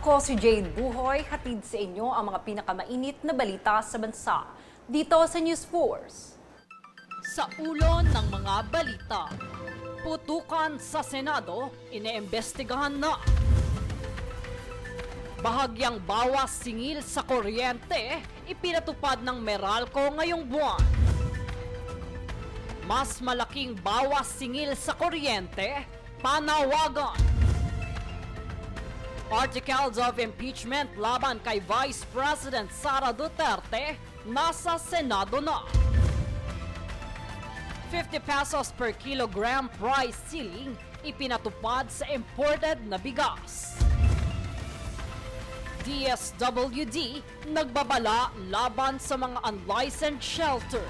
Ako si Jade Buhoy, hatid sa inyo ang mga pinakamainit na balita sa bansa. Dito sa News Force. Sa ulo ng mga balita, putukan sa Senado, iniimbestigahan na. Bahagyang bawas singil sa kuryente, ipinatupad ng Meralco ngayong buwan. Mas malaking bawas singil sa kuryente, panawagan. Articles of impeachment laban kay Vice President Sara Duterte nasa Senado na. 50 pesos per kilogram price ceiling ipinatupad sa imported na bigas. DSWD nagbabala laban sa mga unlicensed shelter.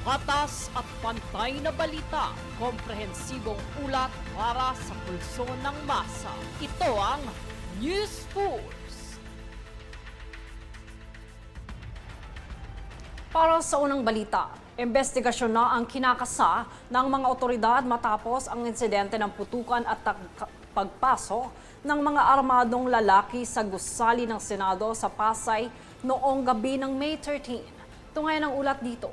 Patas at pantay na balita, komprehensibong ulat para sa pulso ng masa. Ito ang News Force. Para sa unang balita, investigasyon na ang kinakasa ng mga otoridad matapos ang insidente ng putukan at pagpasok ng mga armadong lalaki sa gusali ng Senado sa Pasay noong gabi ng May 13. Tungayan ang ulat dito.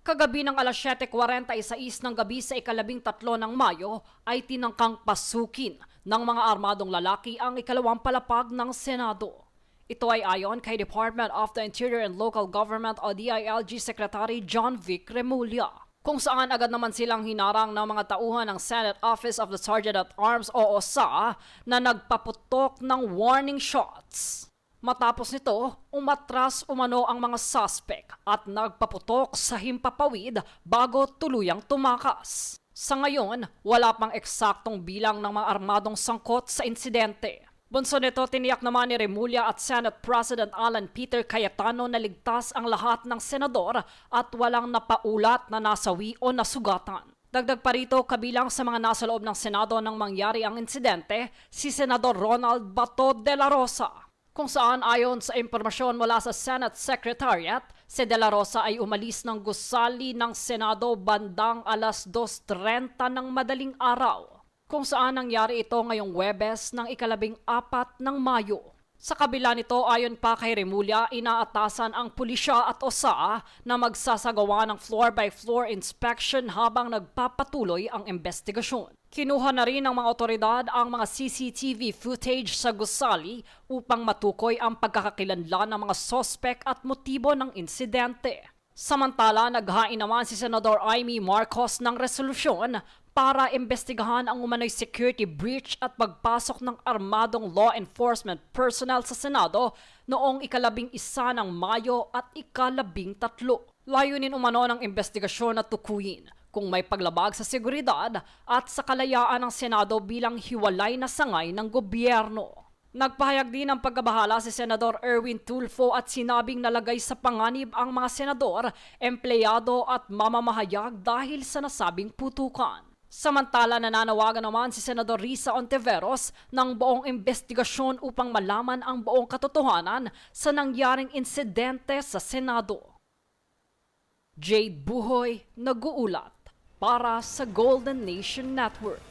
Kagabi ng alas 7:46 ng gabi sa ika-13 ng Mayo ay tinangkang pasukin ng mga armadong lalaki ang ikalawang palapag ng Senado. Ito ay ayon kay Department of the Interior and Local Government o DILG Secretary John Vic Remulla, kung saan agad naman silang hinarang ng mga tauhan ng Senate Office of the Sergeant at Arms o OSA na nagpaputok ng warning shots. Matapos nito, umatras umano ang mga suspect at nagpaputok sa himpapawid bago tuluyang tumakas. Sa ngayon, wala pang eksaktong bilang ng mga armadong sangkot sa insidente. Bunso nito, tiniyak naman ni Remulla at Senate President Alan Peter Cayetano na ligtas ang lahat ng senador at walang napaulat na nasawi o nasugatan. Dagdag pa rito, kabilang sa mga nasa loob ng Senado nang mangyari ang insidente, si Senador Ronald Bato de la Rosa, kung saan ayon sa impormasyon mula sa Senate Secretariat, si De La Rosa ay umalis ng gusali ng Senado bandang alas 2:30 ng madaling araw, kung saan nangyari ito ngayong Huwebes ng ika-14 ng Mayo. Sa kabila nito, ayon pa kay Remulla, inaatasan ang pulisya at OSA na magsasagawa ng floor-by-floor inspection habang nagpapatuloy ang investigasyon. Kinuha na rin ng mga otoridad ang mga CCTV footage sa gusali upang matukoy ang pagkakakilanlan ng mga sospek at motibo ng insidente. Samantala, naghain naman si Senador Amy Marcos ng resolusyon para imbestigahan ang umano'y security breach at pagpasok ng armadong law enforcement personnel sa Senado noong ika-11 ng Mayo at ika-13. Layunin umano ng investigasyon na tukuyin kung may paglabag sa seguridad at sa kalayaan ng Senado bilang hiwalay na sangay ng gobyerno. Nagpahayag din ng pagkabahala si Senador Erwin Tulfo at sinabing nalagay sa panganib ang mga senador, empleyado at mamamahayag dahil sa nasabing putukan. Samantala, nananawagan naman si Senador Risa Ontiveros ng buong investigasyon upang malaman ang buong katotohanan sa nangyaring insidente sa Senado. Jade Buhoy, nag-uulat para sa Golden Nation Network.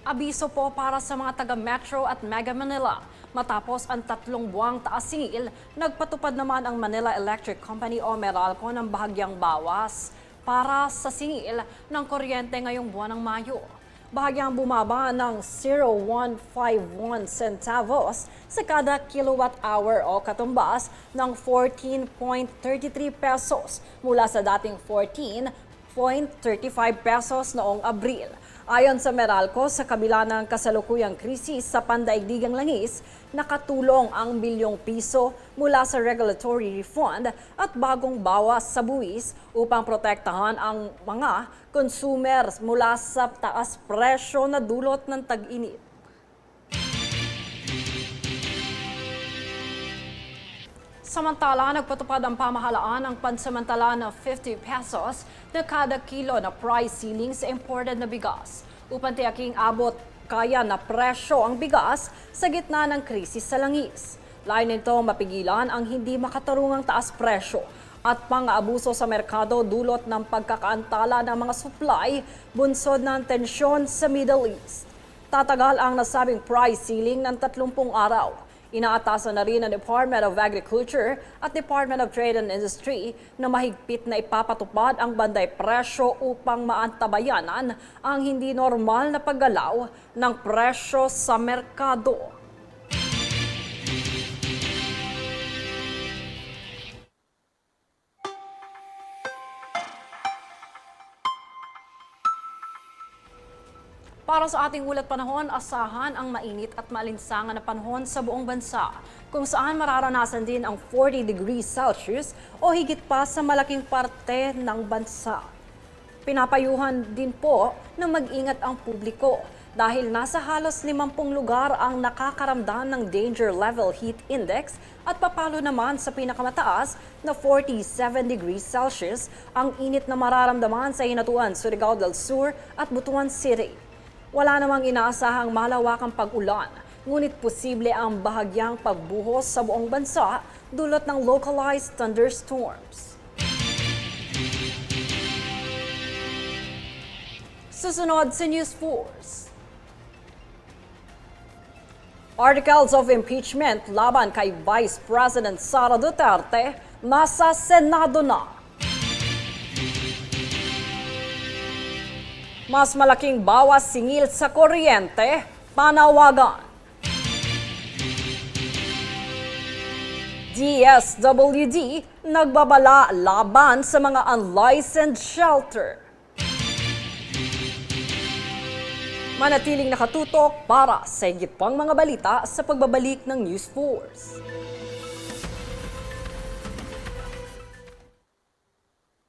Abiso po para sa mga taga-Metro at Mega Manila. Matapos ang 3 buwang taas singil, nagpatupad naman ang Manila Electric Company o Meralco ng bahagyang bawas para sa singil ng kuryente ngayong buwan ng Mayo. Bahagyang bumaba ng 0.151 centavos sa kada kilowatt hour o katumbas ng 14.33 pesos mula sa dating 14.35 pesos noong Abril. Ayon sa Meralco, sa kabila ng kasalukuyang krisis sa pandaigdigang langis, nakatulong ang bilyong piso mula sa regulatory refund at bagong bawas sa buwis upang protektahan ang mga consumers mula sa taas presyo na dulot ng tag-init. Samantala, nagpatupad ang pamahalaan ng pansamantala na 50 pesos na kada kilo na price ceiling sa imported na bigas upang tiyaking abot kaya na presyo ang bigas sa gitna ng krisis sa langis. Layunin nito mapigilan ang hindi makatarungang taas presyo at pang-aabuso sa merkado dulot ng pagkakaantala ng mga supply bunsod ng tensyon sa Middle East. Tatagal ang nasabing price ceiling ng 30 araw. Inaatasan na rin ng Department of Agriculture at Department of Trade and Industry na mahigpit na ipapatupad ang banday presyo upang maantabayanan ang hindi normal na paggalaw ng presyo sa merkado. Para sa ating ulat panahon, asahan ang mainit at maalinsangan na panahon sa buong bansa, kung saan mararanasan din ang 40 degrees Celsius o higit pa sa malaking parte ng bansa. Pinapayuhan din po na mag-ingat ang publiko dahil nasa halos 50 lugar ang nakakaramdam ng Danger Level Heat Index at papalo naman sa pinakamataas na 47 degrees Celsius ang init na mararamdaman sa Hinatuan, Surigao del Sur at Butuan City. Wala namang inaasahang malawakang pag-ulan, ngunit posible ang bahagyang pagbuhos sa buong bansa dulot ng localized thunderstorms. Susunod sa News Force. Articles of impeachment laban kay Vice President Sara Duterte nasa Senado na. Mas malaking bawas singil sa kuryente, panawagan. DSWD nagbabala laban sa mga unlicensed shelter. Manatiling nakatutok para sa higit pang mga balita sa pagbabalik ng News Force.